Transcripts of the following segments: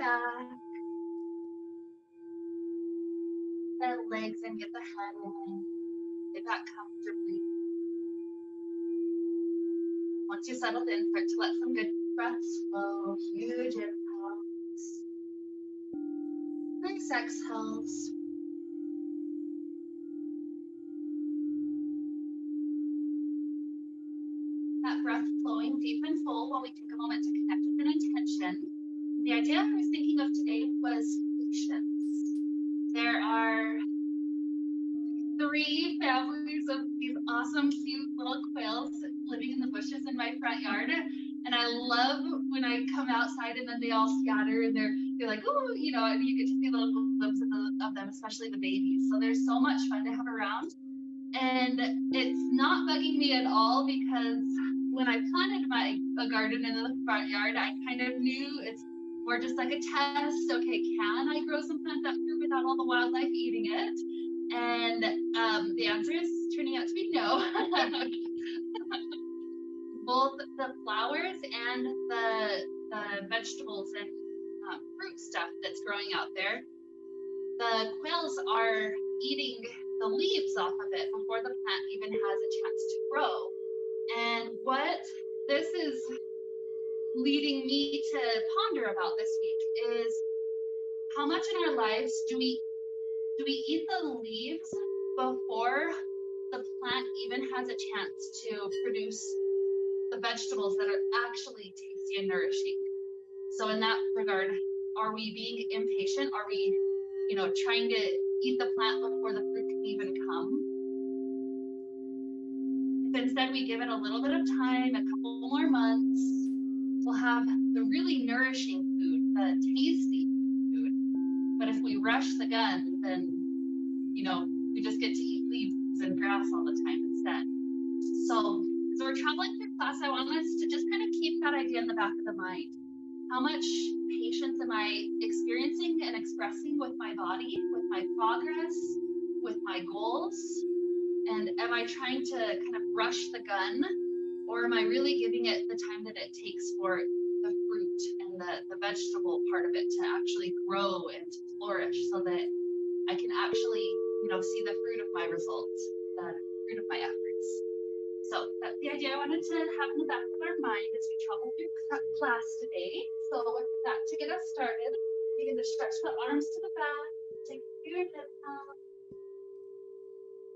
back, the legs in, get the head in, get back comfortably. Once you're settled in, start to let some good breaths flow, huge inhales, nice exhales. That breath flowing deep and full while we take a moment to connect with an intention. The idea I was thinking of today was patience. There are 3 families of these awesome, cute little quails living in the bushes in my front yard. And I love when I come outside and then they all scatter and they're like, oh, you know, and you get to see little glimpses of them, especially the babies. So there's so much fun to have around. And it's not bugging me at all because when I planted a garden in the front yard, I kind of knew it's more just like a test. Okay, can I grow some plants up here without all the wildlife eating it? And the answer is turning out to be no. Both the flowers and the vegetables and fruit stuff that's growing out there, the quails are eating the leaves off of it before the plant even has a chance to grow. And what this is leading me to ponder about this week is how much in our lives do we eat the leaves before the plant even has a chance to produce the vegetables that are actually tasty and nourishing? So in that regard, are we being impatient? Are we, trying to eat the plant before the fruit can even come? If instead we give it a little bit of time, a couple more months, we'll have the really nourishing food, the tasty food. But if we rush the gun, then, we just get to eat leaves and grass all the time instead. So as we're traveling through class, I want us to just kind of keep that idea in the back of the mind. How much patience am I experiencing and expressing with my body, with my progress, with my goals? And am I trying to kind of rush the gun, or am I really giving it the time that it takes for the fruit and the vegetable part of it to actually grow and to flourish so that I can actually, see the fruit of my results, the fruit of my efforts? So that's the idea I wanted to have in the back of our mind as we travel through class today. So with that, to get us started, begin to stretch the arms to the back, take a huge inhale.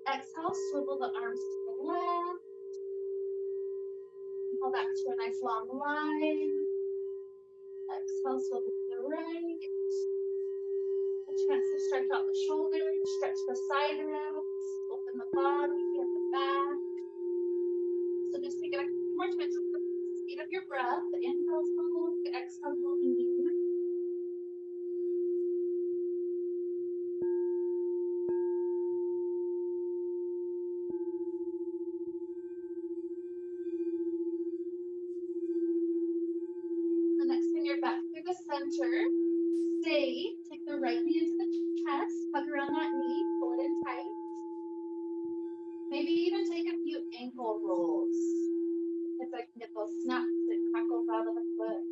Exhale, swivel the arms to the left. Pull back to a nice long line. Exhale, swivel to the right. A chance to stretch out the shoulders, stretch the side ribs, open the body and the back. So just take a few more times with the speed of your breath. Inhale, long, exhale, lean. The next thing, you're back through the center. Stay. Take the right knee into the chest. Hug around that knee. Pull it in tight. Maybe even take a few ankle rolls. If I can get those snaps and crackles out of the foot.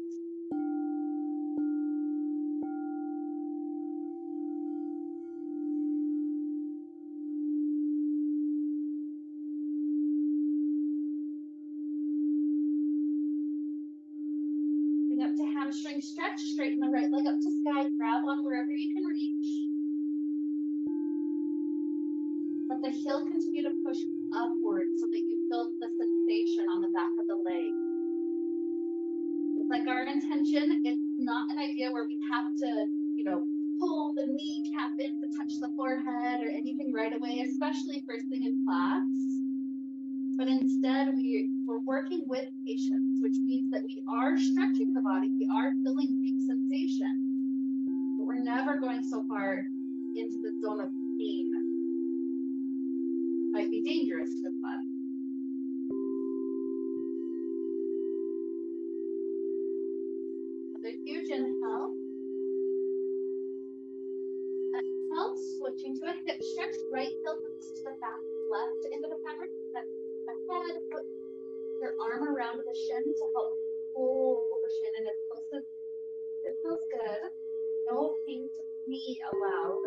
Bring up to hamstring stretch. Straighten the right leg up to sky. Grab on wherever you can reach. Let the heel continue to push upward so that you feel the sensation on the back of the leg. It's like our intention, it's not an idea where we have to, pull the kneecap in to touch the forehead or anything right away, especially first thing in class. But instead, we're working with patience, which means that we are stretching the body, we are feeling deep sensation, but we're never going so far into the zone of pain. Might be dangerous to the body. Another huge inhale. Exhale, switching to a hip stretch. Right heel comes to the back, left into the fabric. Ahead, put your arm around the shin to help pull the shin in as close as it feels good. me aloud.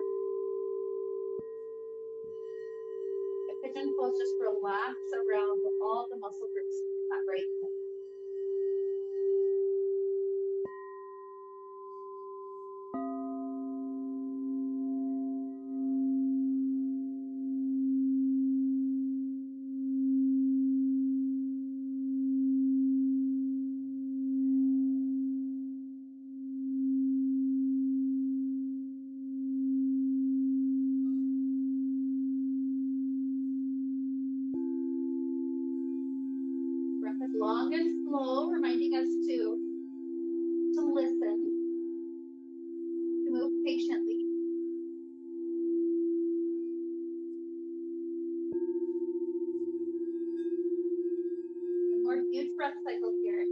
The pigeon pose, just relax around all the muscle groups in that right hip. Long and slow, reminding us to listen, to move patiently. And more huge breath cycles here.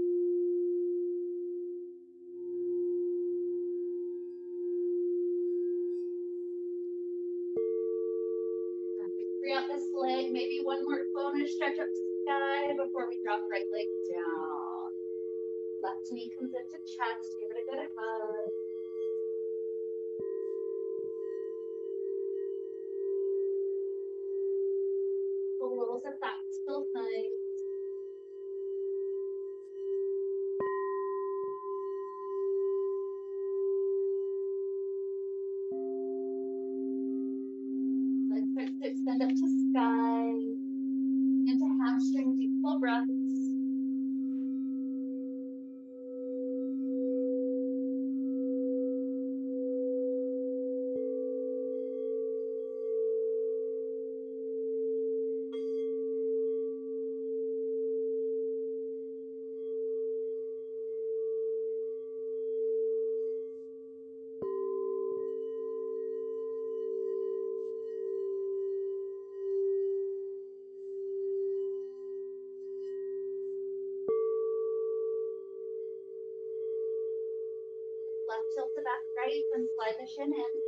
Free out this leg, maybe one more bonus stretch up to sky before we drop right leg down. Left knee comes into chest, give it a good hug. The rolls of back still nice. Legs start to extend up to sky. Into hamstring, deep full breaths. Left tilt to back right, then slide the shin in.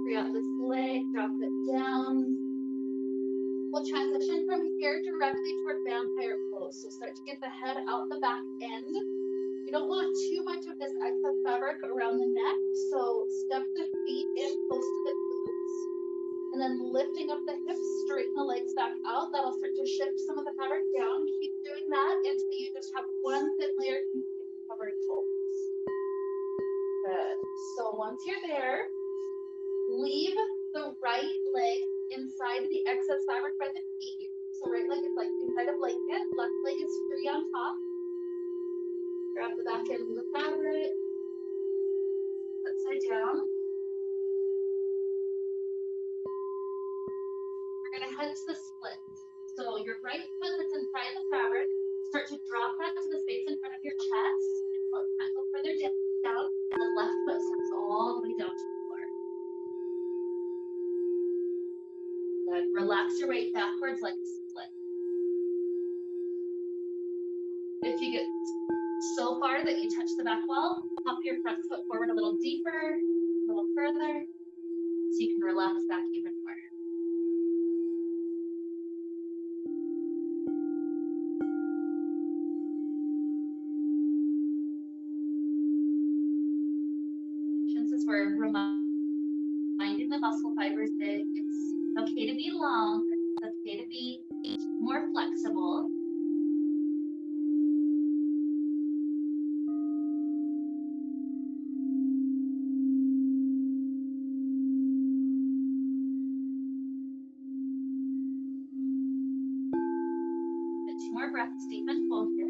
Free out this leg, drop it down. We'll transition from here directly toward vampire pose. So start to get the head out the back end. You don't want too much of this excess fabric around the neck, so step the feet in close to the glutes, and then lifting up the hips, straighten the legs back out. That'll start to shift some of the fabric down. Keep doing that until you just have one thin layer covering both. Good. So once you're there, leave the right leg inside the excess fabric by the feet. So right leg is like inside a blanket, left leg is free on top. Grab the back end of the fabric, upside down. We're gonna head to the split. So your right foot that's inside the fabric, start to drop that to the space in front of your chest, and go further down, and the left foot steps all the way down to the floor. Good. Relax your weight backwards like a split. If you get so far that you touch the back wall, pop your front foot forward a little deeper, a little further, so you can relax back even more. Since we're reminding the muscle fibers that it's okay to be long, it's okay to be more flexible. more breaths deep and full here.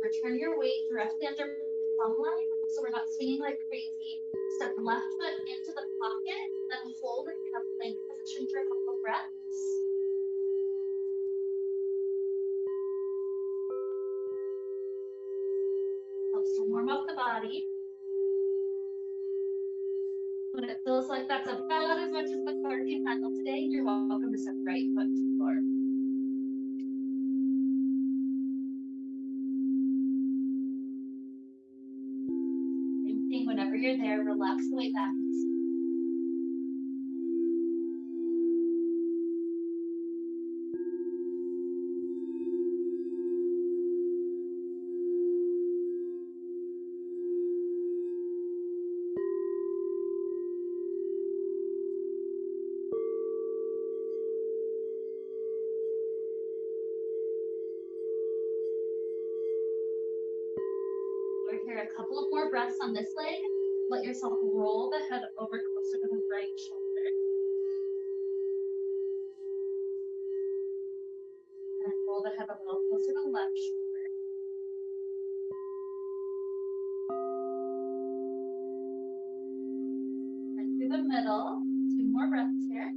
Return your weight directly under plumb line, so we're not swinging like crazy. Step left foot into the pocket, then hold it in a plank position for a couple breaths. Helps to warm up the body. When it feels like that's about as much as the core can handle today, you're welcome to step right foot to the floor. Whenever you're there, relax the weight back. We're here a couple of more breaths on this leg. Let yourself roll the head over closer to the right shoulder. And roll the head a little closer to the left shoulder. And through the middle. 2 more breaths here.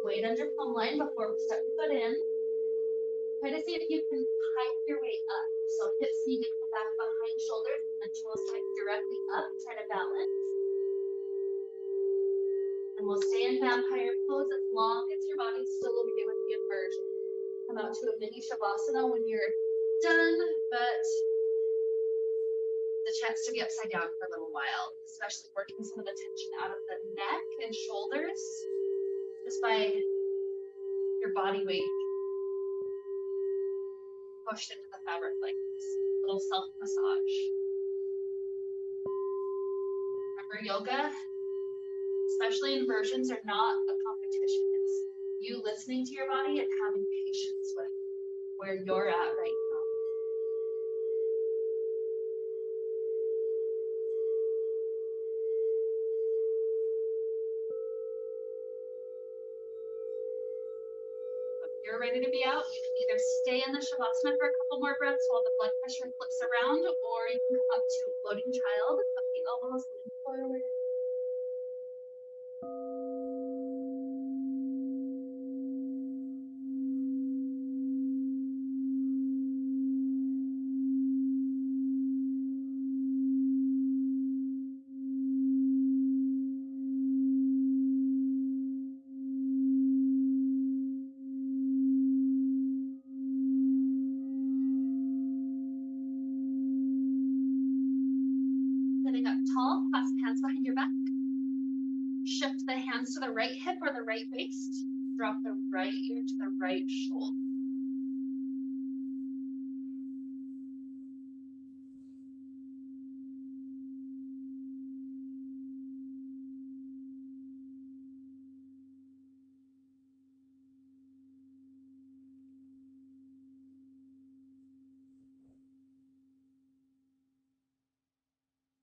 Weight under plumb line before we step foot in. Try to see if you can pipe your way up. So hips need to come back behind shoulders and toes tight directly up. Try to balance. And we'll stay in vampire pose as long as your body's still okay with the inversion. Come out to a mini shavasana when you're done, but the chance to be upside down for a little while, especially working some of the tension out of the neck and shoulders. Just by your body weight pushed into the fabric like this. Little self-massage. Remember, yoga, especially inversions, are not a competition. It's you listening to your body and having patience with where you're at right now. You're ready to be out, you can either stay in the shavasana for a couple more breaths while the blood pressure flips around, or you can come up to floating child, up the elbows, lean forward. Sitting up tall, clasp hands behind your back. Shift the hands to the right hip or the right waist. Drop the right ear to the right shoulder.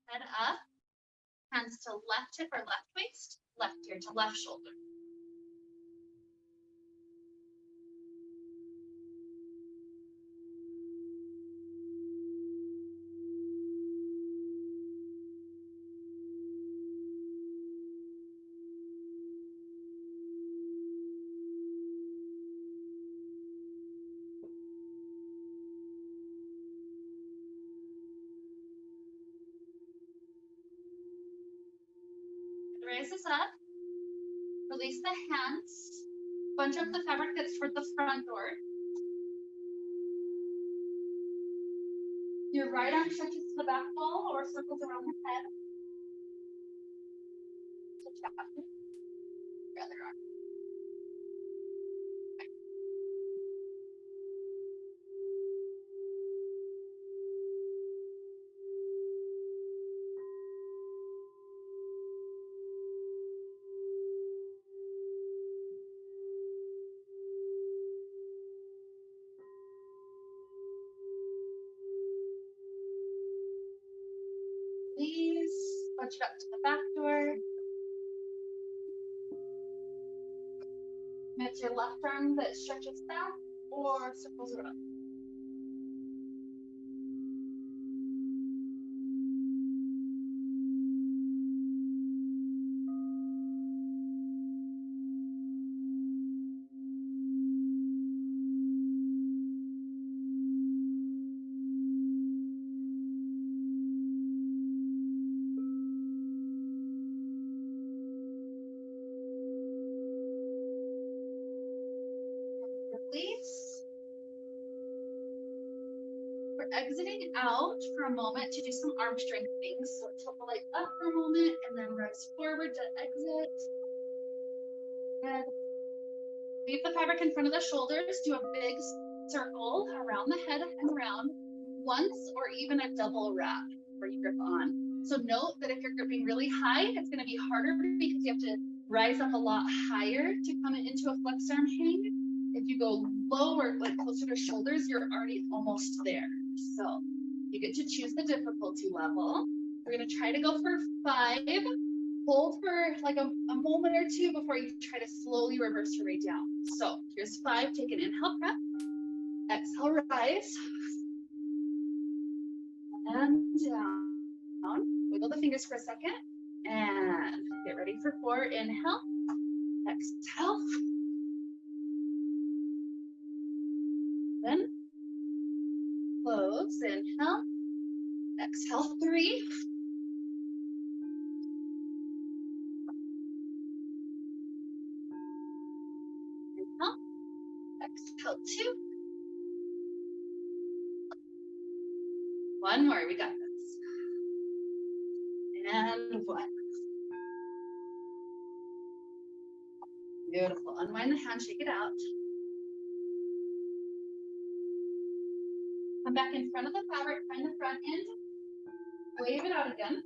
Head up. Hands to left hip or left waist, left ear to left shoulder. Raise this up. Release the hands. Bunch up the fabric that's toward the front door. Your right arm stretches to the back wall or circles around the head. Switch back. Your other arm. Punch it up to the back door. It's your left arm that stretches back or circles around. Release. We're exiting out for a moment to do some arm strengthening. So tilt the leg up for a moment and then rise forward to exit. Good. Leave the fabric in front of the shoulders. Do a big circle around the head and around once or even a double wrap where you grip on. So note that if you're gripping really high, it's going to be harder because you have to rise up a lot higher to come into a flex arm hang. If you go lower, like closer to shoulders, you're already almost there. So you get to choose the difficulty level. We're going to try to go for 5. Hold for like a moment or two before you try to slowly reverse your way down. So here's 5. Take an inhale, breath. Exhale, rise. And down. Wiggle the fingers for a second. And get ready for 4. Inhale. Exhale. Then close. Inhale. Exhale, 3. Inhale. Exhale, 2. 1 more. We got this. And 1. Beautiful. Unwind the hand, shake it out. Come back in front of the fabric, find the front end, wave it out again.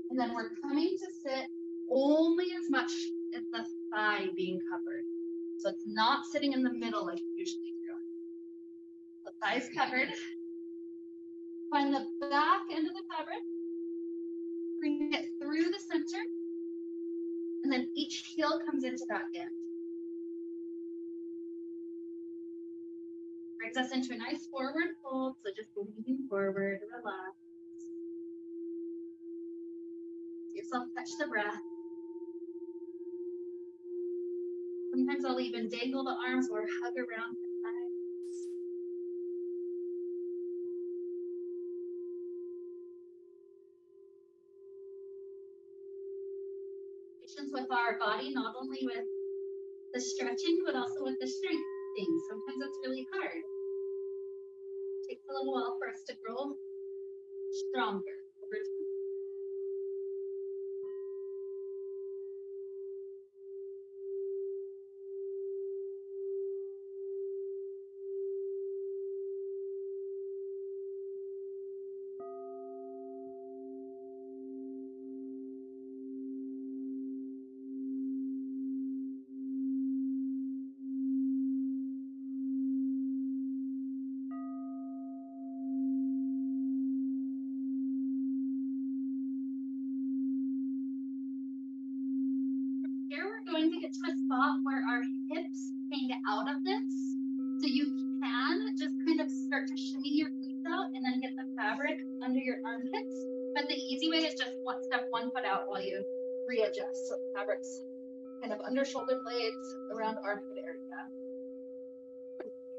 And then we're coming to sit only as much as the thigh being covered. So it's not sitting in the middle like you usually do. The thigh's covered. Find the back end of the fabric. Bring it through the center. And then each heel comes into that end. Brings us into a nice forward fold. So just leaning forward, relax. Give yourself touch the breath. Sometimes I'll even dangle the arms or hug around the thighs. Patience with our body, not only with the stretching, but also with the strength things. Sometimes it's really hard. It takes a little while for us to grow stronger over time. Here we're going to get to a spot where our hips hang out of this. So you can just kind of start to shimmy your feet out and then get the fabric under your armpits. But the easy way is just step 1 foot out while you readjust. So the fabric's kind of under shoulder blades, around armpit area.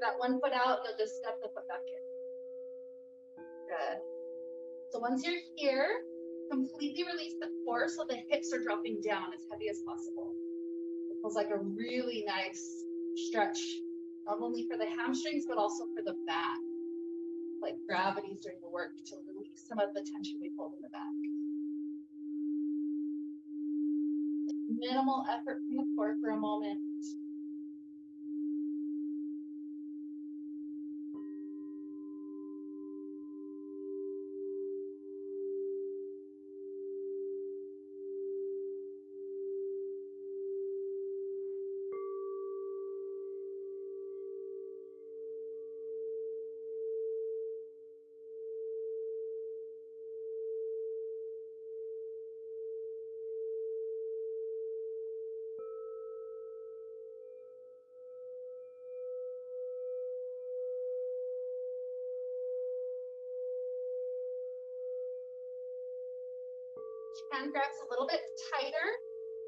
That 1 foot out, you'll just step the foot back in. Good. So once you're here, completely release the core so the hips are dropping down as heavy as possible. It feels like a really nice stretch, not only for the hamstrings, but also for the back. Like gravity's doing the work to release some of the tension we hold in the back. Minimal effort from the core for a moment. hand grabs a little bit tighter.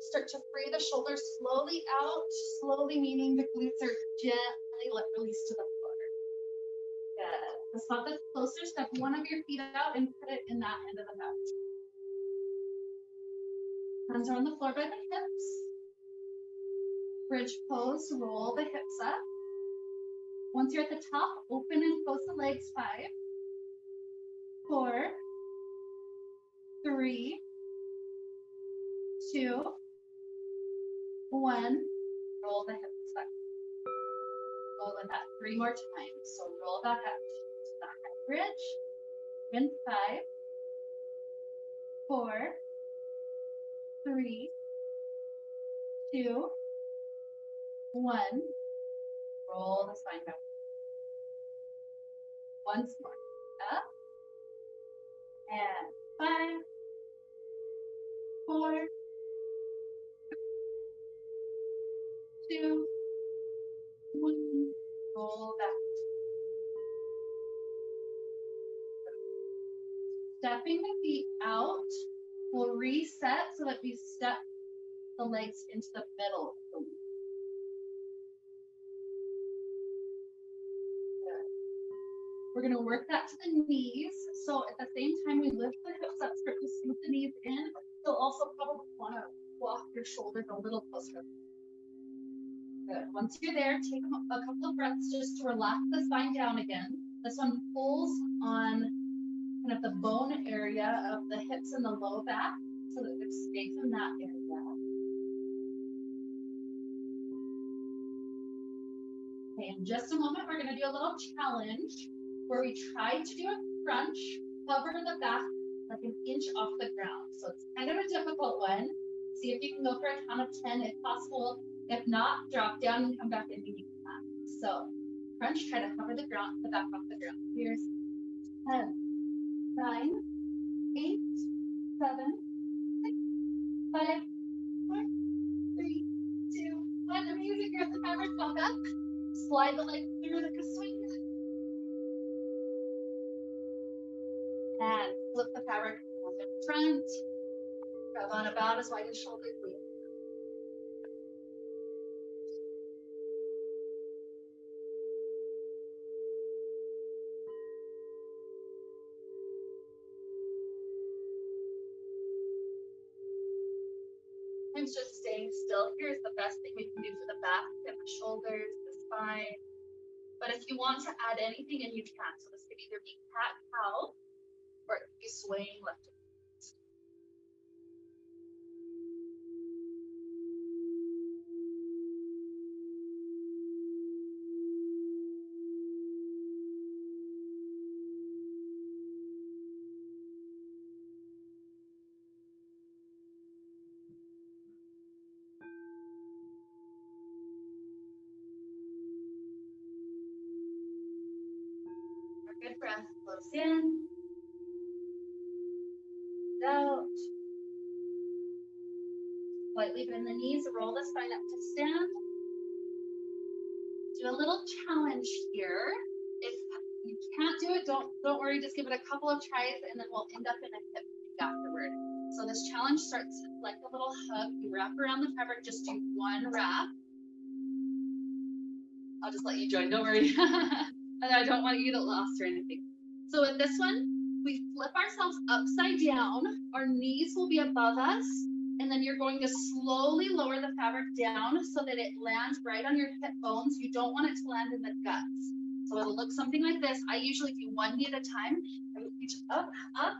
Start to free the shoulders slowly out. Slowly meaning the glutes are gently let release to the floor. Good. The spot that's closer, step one of your feet out and put it in that end of the mat. Hands are on the floor by the hips. Bridge pose, roll the hips up. Once you're at the top, open and close the legs. 5, 4, 3, 2, 1. Roll the hips back. Roll it back 3 more times. So roll back up to the high bridge. In 5, 4, 3, 2, 1. Roll the spine back. Once more. Up. And 5, 4, 2, 1. Roll back. Stepping the feet out will reset so that we step the legs into the middle of the week. We're going to work that to the knees. So at the same time we lift the hips up, start to scoop the knees in. You'll also probably want to walk your shoulders a little closer. Good. Once you're there, take a couple of breaths just to relax the spine down again. This one pulls on kind of the bone area of the hips and the low back so that there's space in that area. Okay, in just a moment, we're going to do a little challenge where we try to do a crunch, cover the back like an inch off the ground. So it's kind of a difficult one. See if you can go for a count of 10 if possible. If not, drop down and come back and you can. So crunch, try to cover the ground, the back off the ground. Here's 10, 9, 8, 7, 6, 5, 4, 3, 2, 1. Amazing. Grab the fabric, walk up. Slide the legs through like a swing. And flip the fabric on the front. Grab on about as wide as shoulder blade. And just staying still here is the best thing we can do for the back and the shoulders, the spine. But if you want to add anything in, you can. So this could either be cat cow or it could be swaying left and right. Good breath, close in, out. Slightly bend the knees, roll the spine up to stand. Do a little challenge here. If you can't do it, don't worry, just give it a couple of tries and then we'll end up in a hip afterward. So this challenge starts like a little hug. You wrap around the fabric, just do one wrap. I'll just let you join, don't worry. I don't want you to get lost or anything. So with this one, we flip ourselves upside down. Our knees will be above us. And then you're going to slowly lower the fabric down so that it lands right on your hip bones. You don't want it to land in the guts. So it'll look something like this. I usually do one knee at a time. I reach up, up,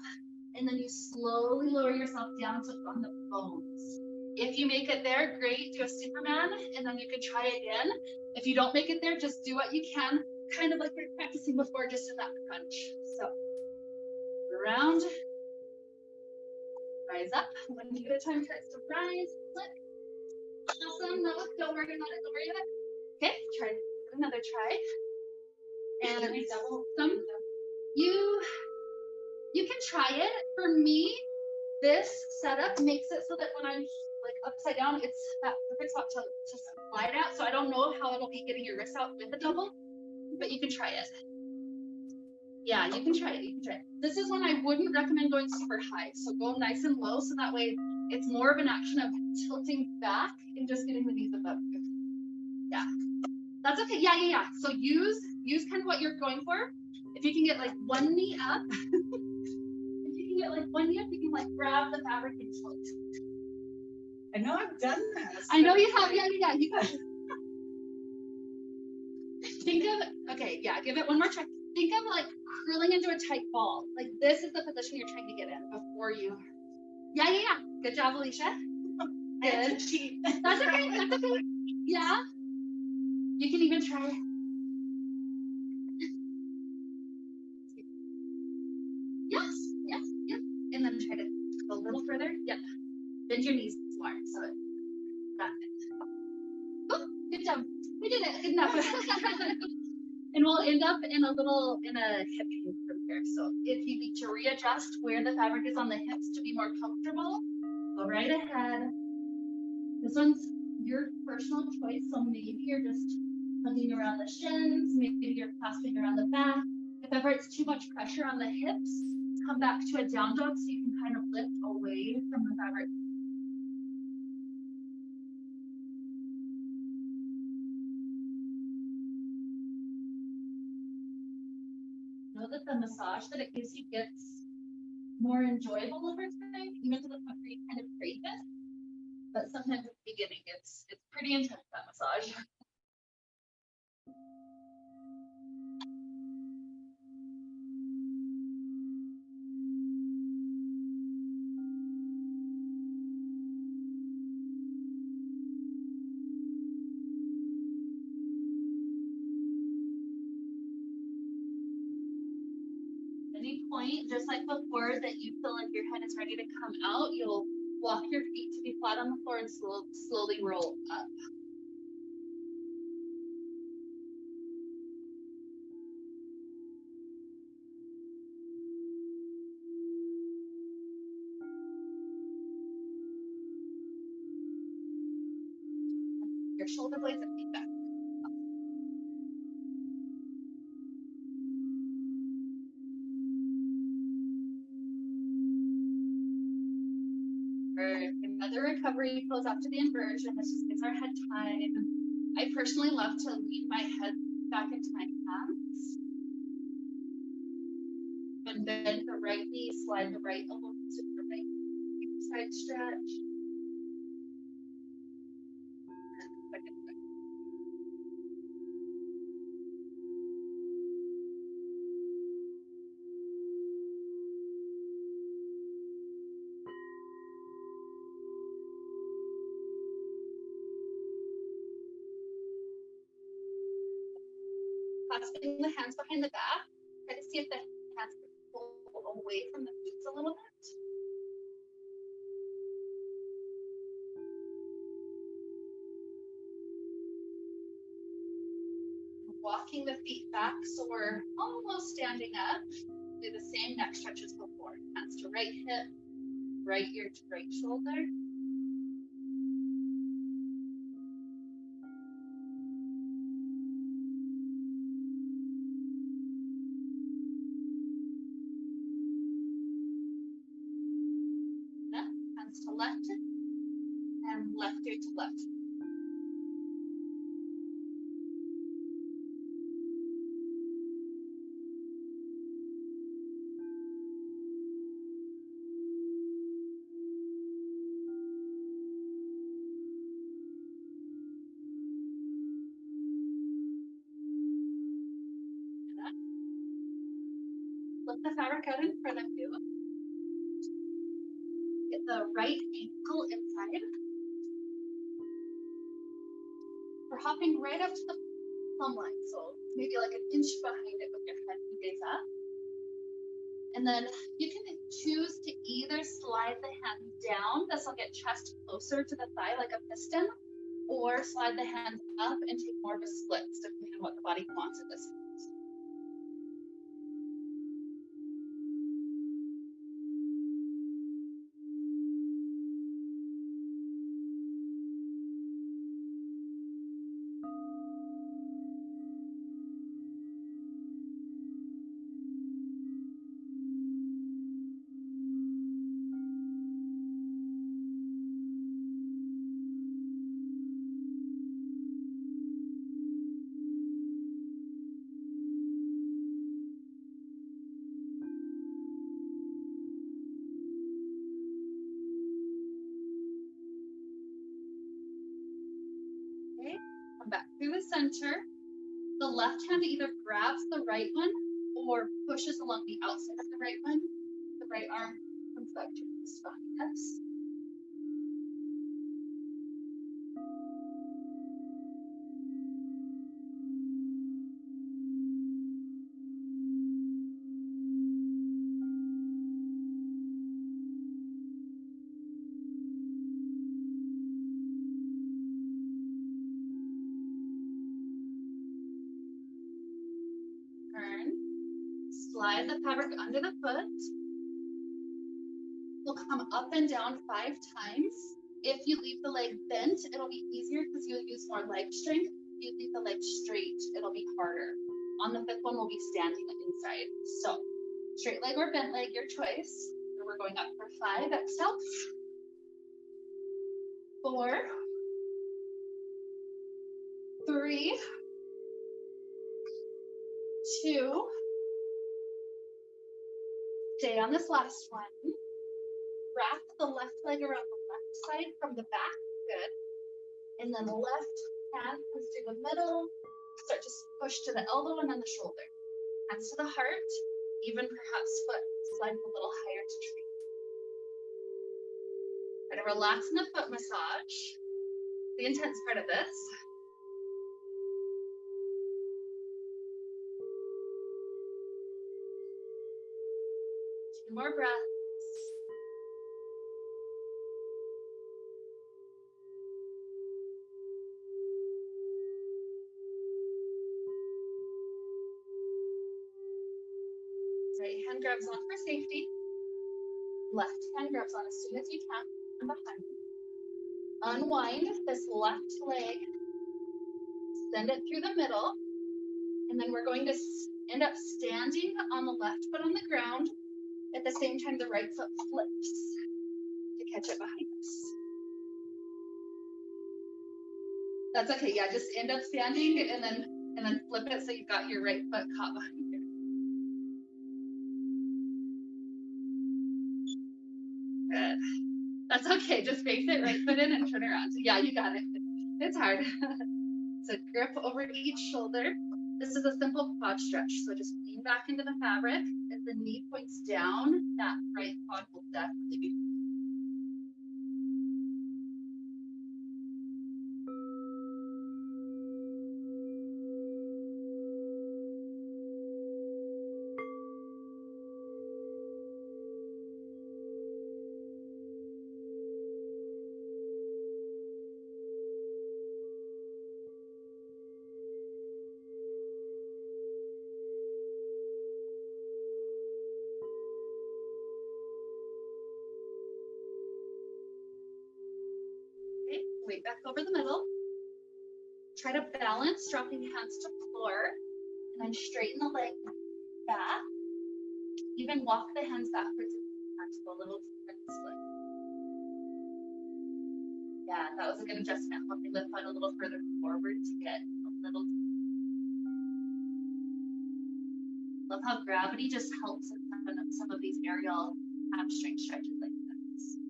and then you slowly lower yourself down to on the bones. If you make it there, great, do a Superman, and then you can try again. If you don't make it there, just do what you can, kind of like you're practicing before, just in that crunch. So, around, rise up. One knee at a time tries to rise, flip. Awesome, no, don't worry about it, don't worry about it. Okay, try another try. And double some. You can try it. For me, this setup makes it so that when I'm like upside down, it's that perfect spot to slide out. So I don't know how it'll be getting your wrist out with the double, but you can try it. Yeah, you can try it. You can try it. This is one I wouldn't recommend going super high. So go nice and low, so that way it's more of an action of tilting back and just getting the knees above you. Yeah, that's okay. Yeah. So use kind of what you're going for. If you can get like one knee up, if you can get like one knee up, you can like grab the fabric and tilt. I know I've done this. I know you have. Yeah. You got it. Think of, okay, yeah, give it one more try. Think of like curling into a tight ball. Like this is the position you're trying to get in before you. Yeah. Good job, Alicia. Good. That's okay. That's okay. Yeah. You can even try. Yes. And then try to go a little further. Yep. Bend your knees more. So oh, good job. We did it. Good enough. And we'll end up in a hip hinge from here. So if you need to readjust where the fabric is on the hips to be more comfortable, go right ahead. This one's your personal choice. So maybe you're just hugging around the shins, maybe you're clasping around the back. If ever it's too much pressure on the hips, come back to a down dog so you can kind of lift away from the fabric. Know that the massage that it gives you gets more enjoyable over time, even to the point where you kind of crave it. But sometimes at the beginning, it's pretty intense, that massage. Any point, just like before, that you feel like your head is ready to come out, you'll walk your feet to be flat on the floor and slowly roll up. Your shoulder blades and feet back. Another recovery pose after the inversion. This just gives our head time. I personally love to lean my head back into my hands. And bend the right knee, slide the right elbow to the right side stretch. Clasping the hands behind the back. Try to see if the hands can pull away from the feet a little bit. Walking the feet back so we're almost standing up. Do the same neck stretch as before. Hands to right hip, right ear to right shoulder. Hands to left and left ear to left. Flip the fabric out in front of you. Get the right ankle inside. We're hopping right up to the plumb line, so maybe like an inch behind it with your head and gaze up. And then you can choose to either slide the hand down, this will get chest closer to the thigh like a piston, or slide the hand up and take more of a split, depending on what the body wants at this point. come back through the center. The left hand either grabs the right one or pushes along the outside of the right one. The right arm comes back to the spine. Yes. Turn. Slide the fabric under the foot. We'll come up and down 5 times. If you leave the leg bent, it'll be easier because you'll use more leg strength. If you leave the leg straight, it'll be harder. On the 5th one, we'll be standing inside. So straight leg or bent leg, your choice. And we're going up for 5, exhale. 4, 3, 2. Stay on this last one. Wrap the left leg around the left side from the back. Good. And then the left hand comes through the middle. Start to push to the elbow and then the shoulder. Hands to the heart. Even perhaps foot slides a little higher to tree. Try to relax in the foot massage. The intense part of this. 2 more breaths. Right hand grabs on for safety. Left hand grabs on as soon as you can and behind. Unwind this left leg. Send it through the middle. And then we're going to end up standing on the left foot on the ground. At the same time, the right foot flips to catch it behind us. That's okay. Yeah, just end up standing and then flip it so you've got your right foot caught behind you. Good. That's okay. Just face it, right foot in and turn around. Yeah, you got it. It's hard. So grip over each shoulder. This is a simple quad stretch. So just lean back into the fabric. As the knee points down, that right quad will definitely be. Weight back over the middle. Try to balance, dropping hands to floor, and then straighten the leg back. Even walk the hands backwards to a little different split. Yeah, that was a good adjustment. Help me lift out a little further forward to get a little. Love how gravity just helps in some of these aerial hamstring stretches like this.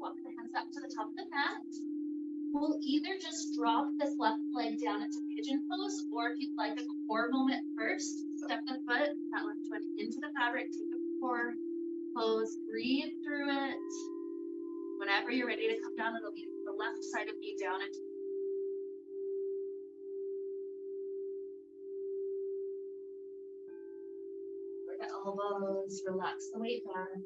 Walk the hands up to the top of the mat. We'll either just drop this left leg down into pigeon pose, or if you'd like a core moment first, step the foot, that left foot into the fabric, take a core pose, breathe through it. Whenever you're ready to come down, it'll be the left side of me down into the elbows, relax the weight down.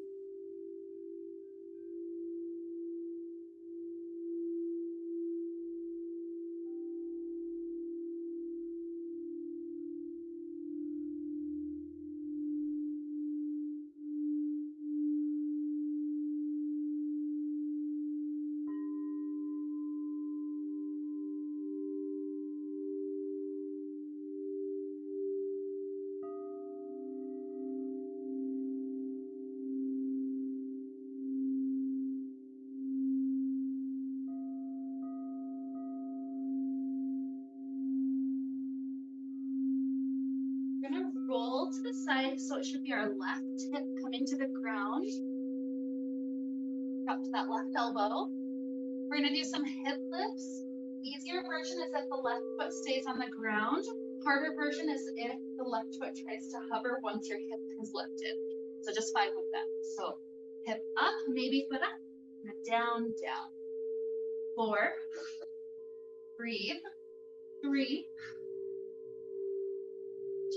pull to the side, so it should be our left hip coming to the ground. Up to that left elbow. We're gonna do some hip lifts. Easier version is if the left foot stays on the ground. Harder version is if the left foot tries to hover once your hip is lifted. So just 5 with that. So hip up, maybe foot up, and down, down. 4, breathe, 3,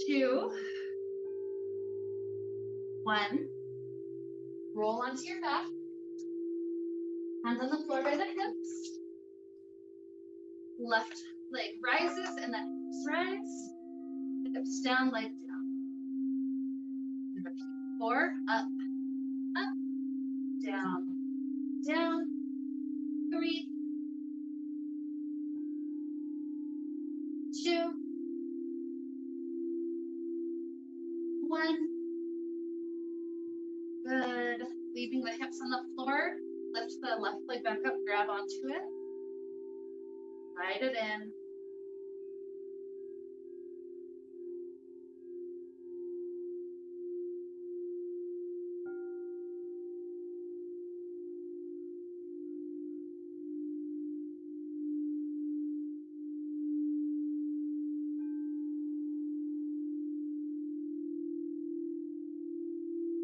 2, 1. Roll onto your back. Hands on the floor by the hips. Left leg rises and then hips rise. Hips down, leg down. And repeat. 4, up, up, down, down. 3, 2, 1. Good. Leaving the hips on the floor. Lift the left leg back up, grab onto it. Ride it in.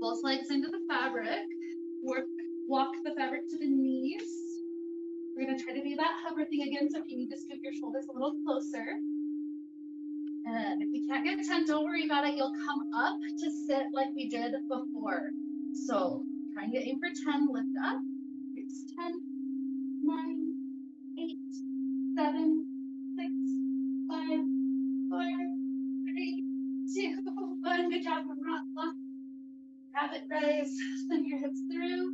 Both legs into the fabric. Walk the fabric to the knees. We're gonna try to do that hover thing again, so if you need to scoop your shoulders a little closer. And if you can't get 10, don't worry about it. You'll come up to sit like we did before. So try and get in for 10, lift up. It's 10, 9, 8, 7, 6, 5, 4, 3, 2, 1. Good job. Grab it, rise. Send your hips through.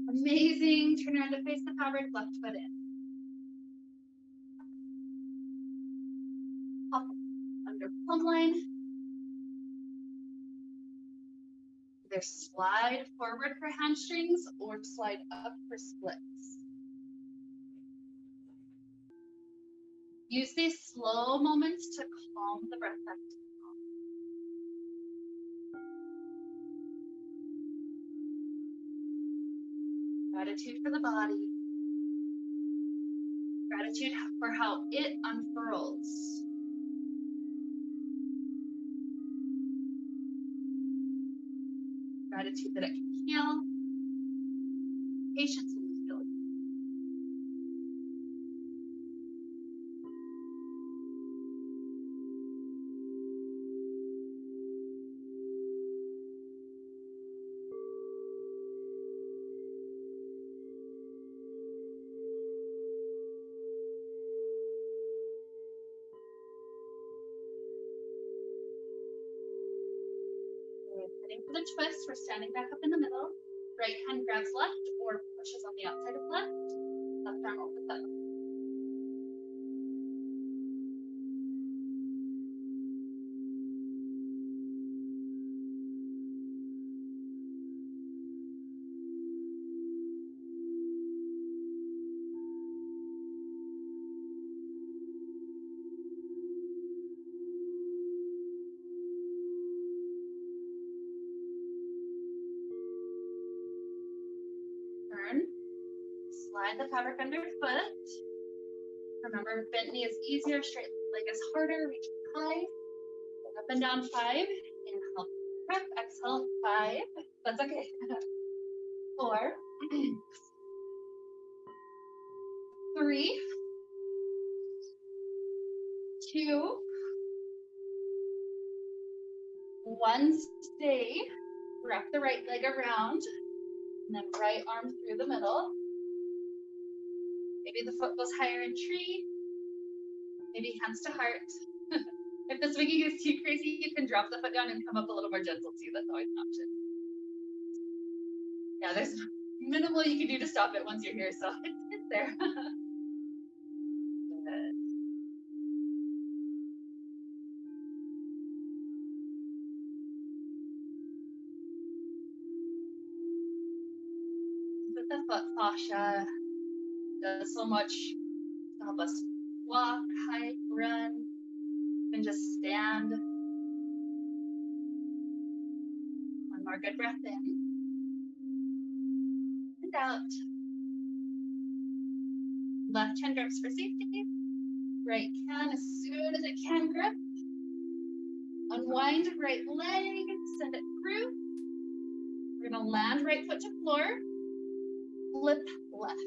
Amazing. Turn around to face the fabric, left foot in. Up under plumb line. Either slide forward for hamstrings or slide up for splits. Use these slow moments to calm the breath back to calm. Gratitude for the body. Gratitude for how it unfurls. Gratitude that it can heal. Patience in the healing. Heading for the twist, we're standing back up in the middle. Right hand grabs left or pushes on the outside of left. Left arm opens up. Turn. Slide the fabric underfoot. Remember, bent knee is easier, straight leg is harder. Reach high. Up and down 5. Inhale, breath. Exhale, 5. That's okay. 4. 3. 2. 1. Stay. Wrap the right leg around. And then right arm through the middle. Maybe the foot goes higher in tree. Maybe hands to heart. If the swinging is too crazy, you can drop the foot down and come up a little more gentle too. That's always an option. Yeah, there's minimal you can do to stop it once you're here, so it's there. Good. But the foot fascia does so much to help us walk, hike, run, and just stand. more. Good breath in and out. Left hand grips for safety. Right hand as soon as it can grip. Unwind right leg, send it through. We're gonna land right foot to floor. Flip left.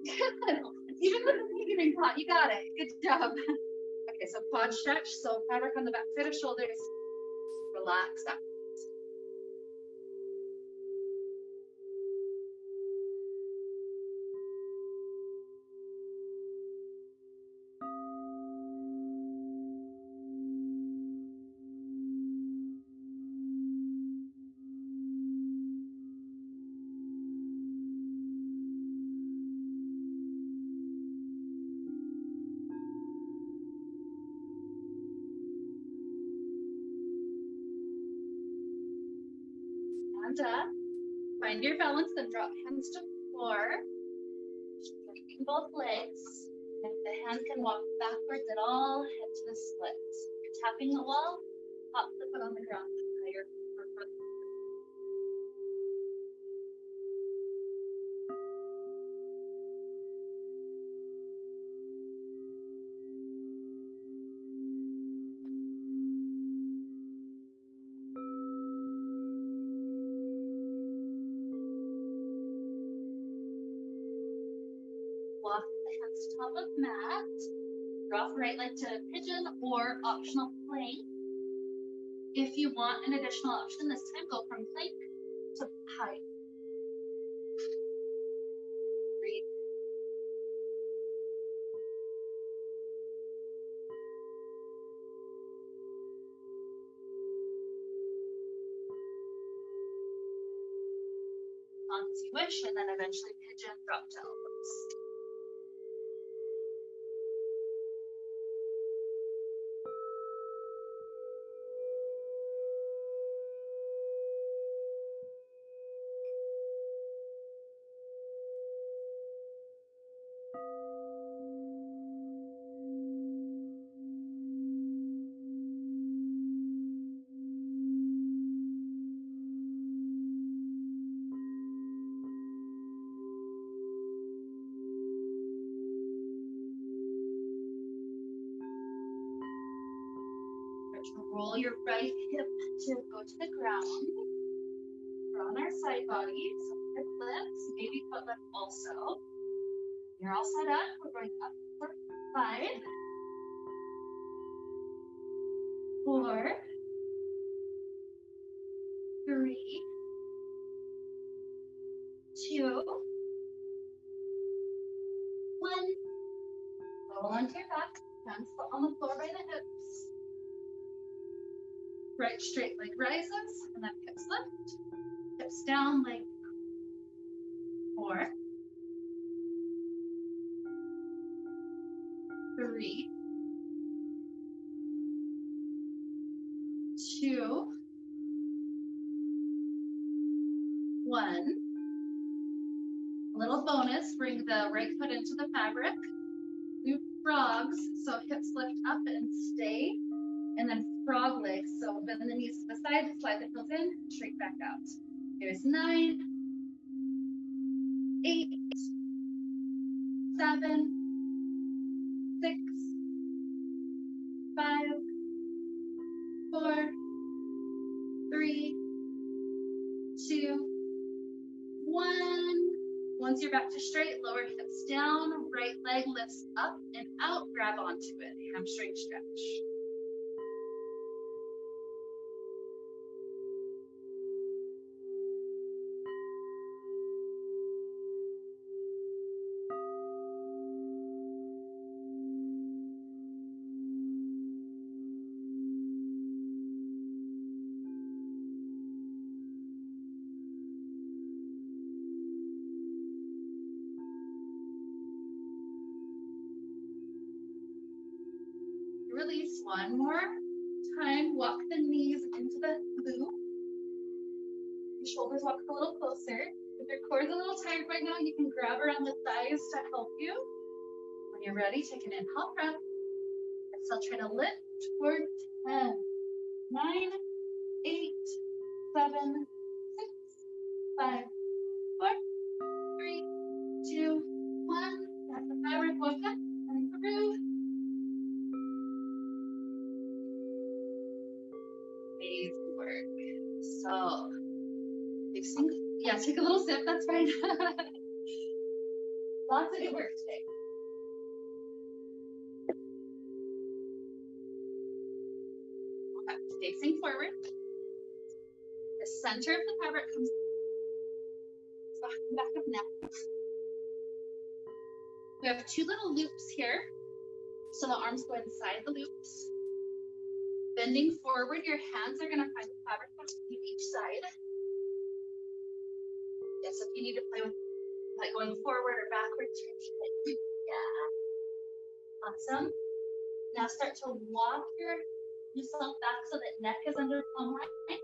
Good. Even with the knee getting caught, you got it. Good job. Okay, so quad stretch. So fabric on the back side of shoulders. Relax up. Stand up. Find your balance, then drop hands to floor. Straightening both legs. If the hand can walk backwards at all, head to the splits. You're tapping the wall, pop the foot on the ground. Higher or further. Walk the hands to top of mat. Drop right leg to pigeon or optional plank. If you want an additional option this time, go from plank to high. Breathe. As long as you wish, and then eventually pigeon, drop to elbows. Roll your right hip to go to the ground. We're on our side body, so hip lifts, maybe foot lift also. You're all set up. We're going up for 5, 4, 3, 2, 1. Roll onto your back. Hands on the floor by the hips. Right straight leg rises, and then hips lift. Hips down, leg 4, 3, 2, 1. A little bonus, bring the right foot into the fabric. Do frogs, so hips lift up and stay. And then frog legs, so bend the knees to the side, slide the heels in, straight back out. Here's 9, 8, 7, 6, 5, 4, 3, 2, 1. Once you're back to straight, lower hips down, right leg lifts up and out, grab onto it, hamstring stretch. Release one more time. Walk the knees into the loop. Your shoulders walk a little closer. If your core's a little tired right now, you can grab around the thighs to help you. When you're ready, take an inhale breath. Exhale, try to lift towards 10, 9, 8, 7, 6, 5, 4, 3, 2, 1. Let the fabric walk up and through. Amazing work. So, take a little sip, that's fine. Lots of good work today. Okay, facing forward. The center of the fabric comes back of neck. We have two little loops here. So the arms go inside the loops. Bending forward, your hands are going to find the fabric on each side. Yes, if you need to play with like going forward or backwards, yeah. Awesome. Now start to walk yourself back so that neck is under palm line.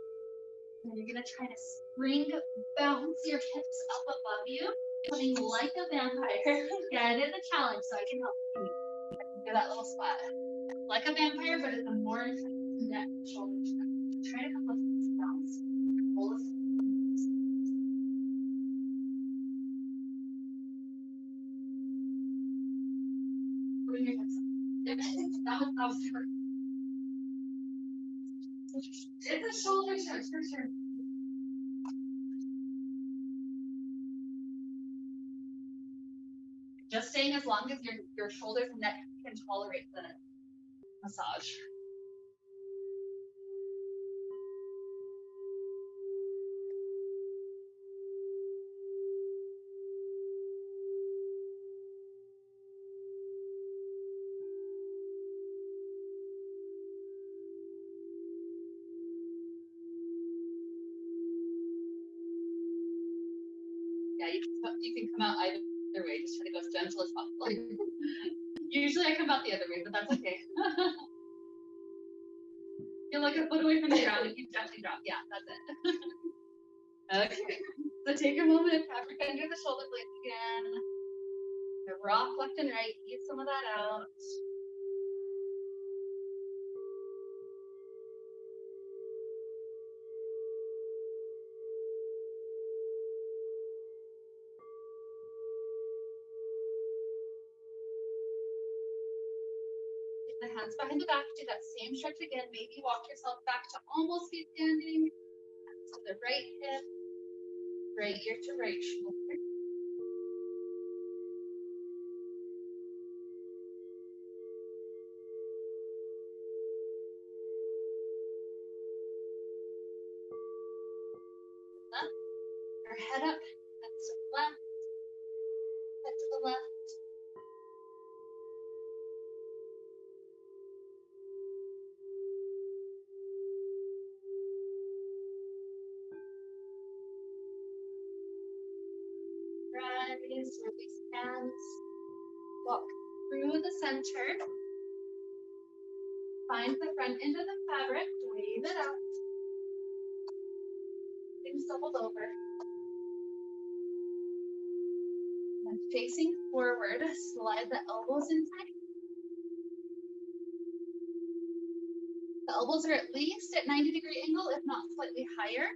And you're going to try to spring, bounce your hips up above you, coming like a vampire. Yeah, it is a challenge, so I can help you do that little spot. Like a vampire, but it's a more neck, shoulders. Try to come up with this bounce. Pull this. Bring your hips up. That was super. It's a shoulder stretch for sure. Just staying as long as your shoulders and neck can tolerate the massage. Yeah, you can come out either way. Just try to go as gentle as possible. Usually I come out the other way, but that's okay. You're like a foot away from the ground and you gently drop. Yeah, that's it. Okay. So take a moment, fabric under the shoulder blades again. Rock left and right, ease some of that out. The hands behind the back, do that same stretch again. Maybe walk yourself back to almost be standing. So the right hip, right ear to right shoulder. Up. Your head up, head to the left, head to the left. Rise, release hands, walk through the center, find the front end of the fabric, wave it out, things doubled over, and facing forward, slide the elbows inside. The elbows are at least at 90-degree angle, if not slightly higher.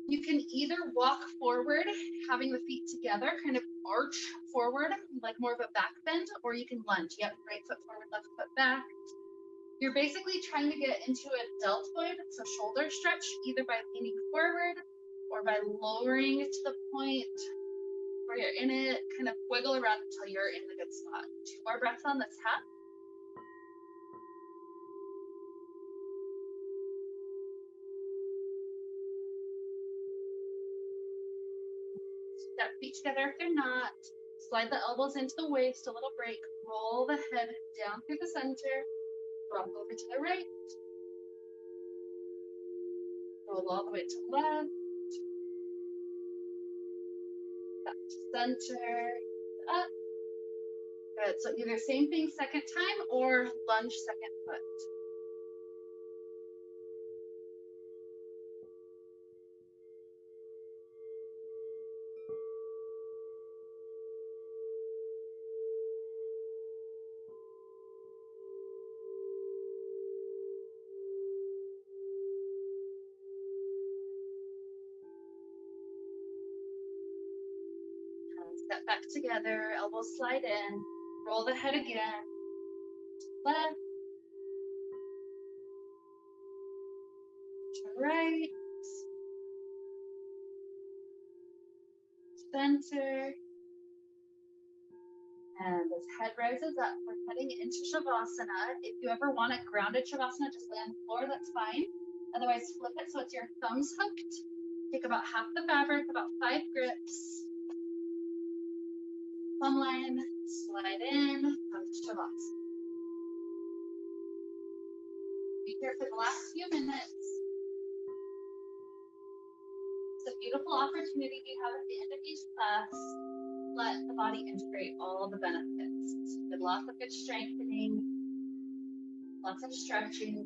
You can either walk forward, having the feet together, kind of arch forward, like more of a back bend, or you can lunge. Yep, right foot forward, left foot back. You're basically trying to get into a deltoid, so shoulder stretch, either by leaning forward or by lowering to the point where you're in it, kind of wiggle around until you're in the good spot. 2 more breaths on this half. Step feet together if they're not. Slide the elbows into the waist, a little break. Roll the head down through the center. Drop over to the right. Roll all the way to the left. Back to center. Up. Good. So either same thing second time or lunge second foot. Step back together, elbows slide in, roll the head again, left, to right, center, and as head rises up, we're heading into Shavasana. If you ever want a grounded Shavasana, just lay on the floor, that's fine. Otherwise, flip it so it's your thumbs hooked. Take about half the fabric, about 5 grips. Plumb line, slide in, come to Shavasana. Be here for the last few minutes. It's a beautiful opportunity you have at the end of each class. Let the body integrate all the benefits. With lots of good strengthening, lots of stretching.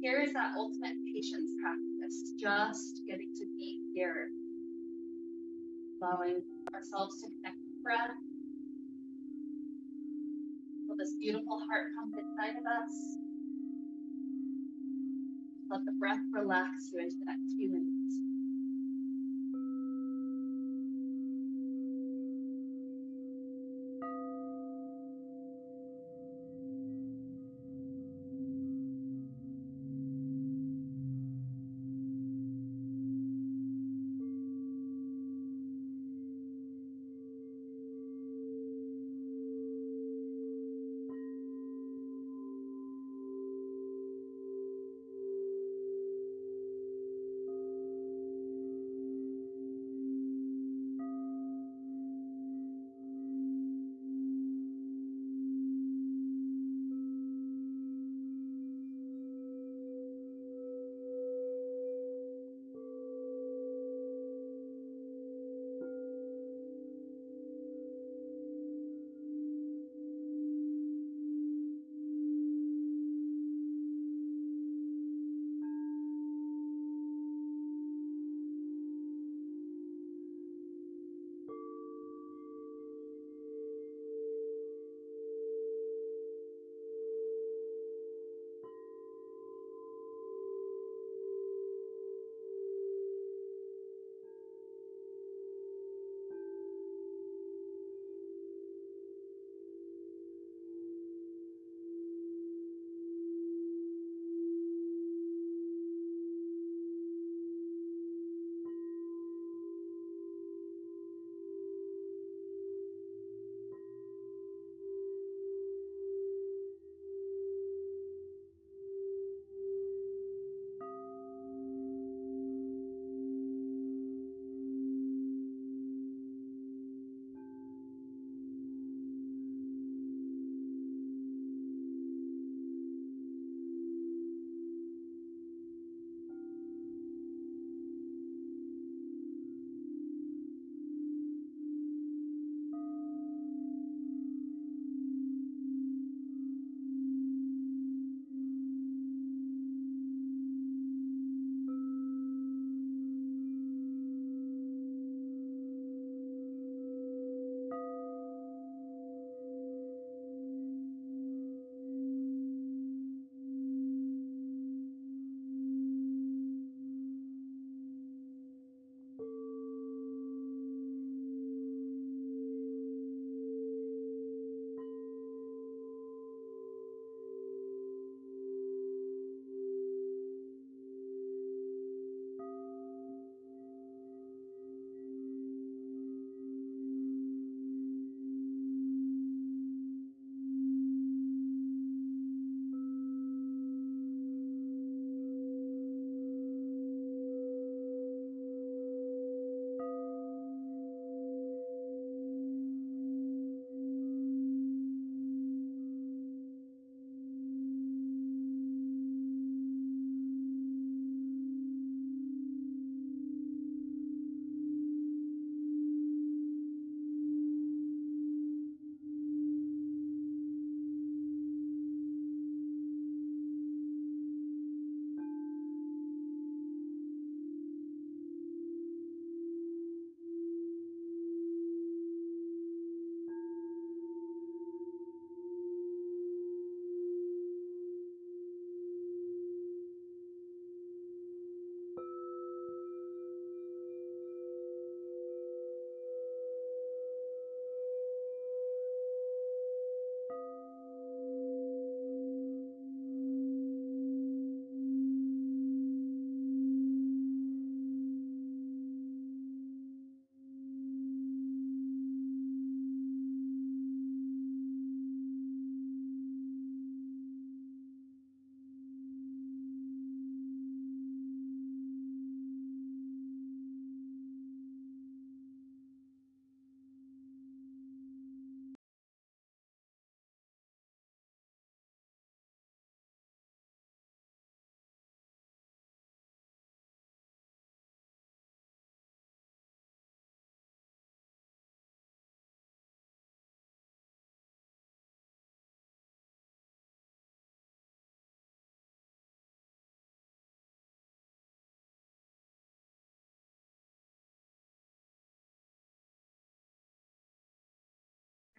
Here is that ultimate patience practice, just getting to be here. Allowing ourselves to connect with breath. Feel this beautiful heart pump inside of us. Let the breath relax you into the next few minutes.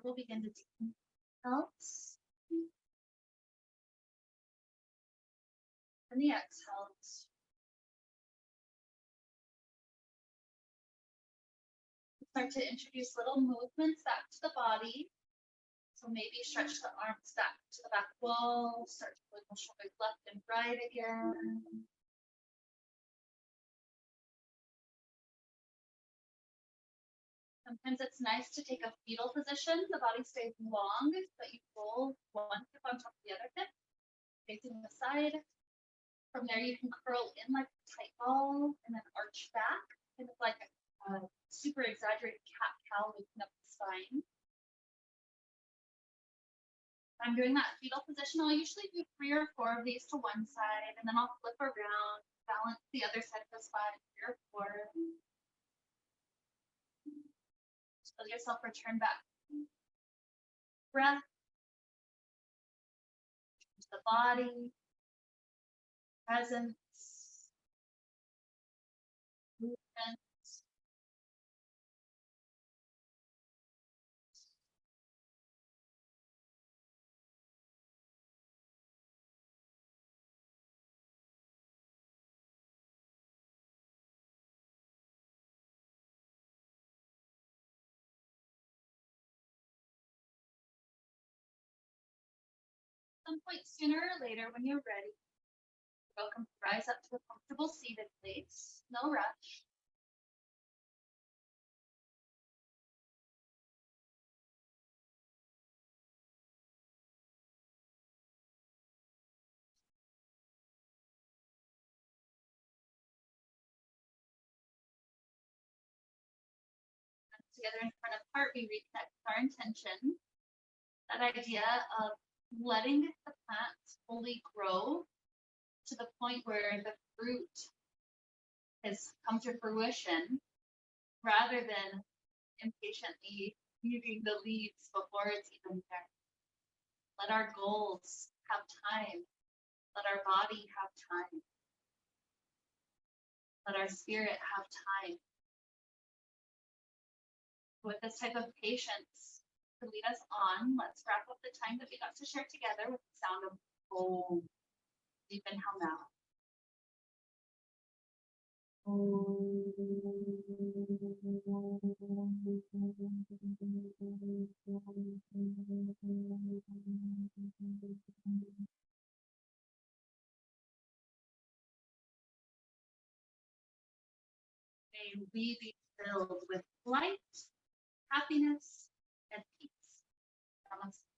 we'll begin to deepen out. And the exhale. Start to introduce little movements back to the body. So maybe stretch the arms back to the back wall, start to wiggle shoulders left and right again. Sometimes it's nice to take a fetal position. The body stays long, but you roll one hip on top of the other hip, facing the side. From there, you can curl in like a tight ball and then arch back, kind of like a super exaggerated cat-cow lifting up the spine. I'm doing that fetal position. I'll usually do 3 or 4 of these to one side, and then I'll flip around, balance the other side of the spine, 3 or 4. Just feel yourself return back. Breath to the body, presence, movement. Some point sooner or later, when you're ready, you're welcome to rise up to a comfortable seated place. No rush. Together in front of heart, we reconnect with our intention. That idea of letting the plant fully grow to the point where the fruit has come to fruition, rather than impatiently using the leaves before it's even there. Let our goals have time. Let our body have time. Let our spirit have time. With this type of patience to lead us on, let's wrap up the time that we got to share together with the sound of Om. Deep inhale now. May we be filled with light, happiness, and peace. Namaste.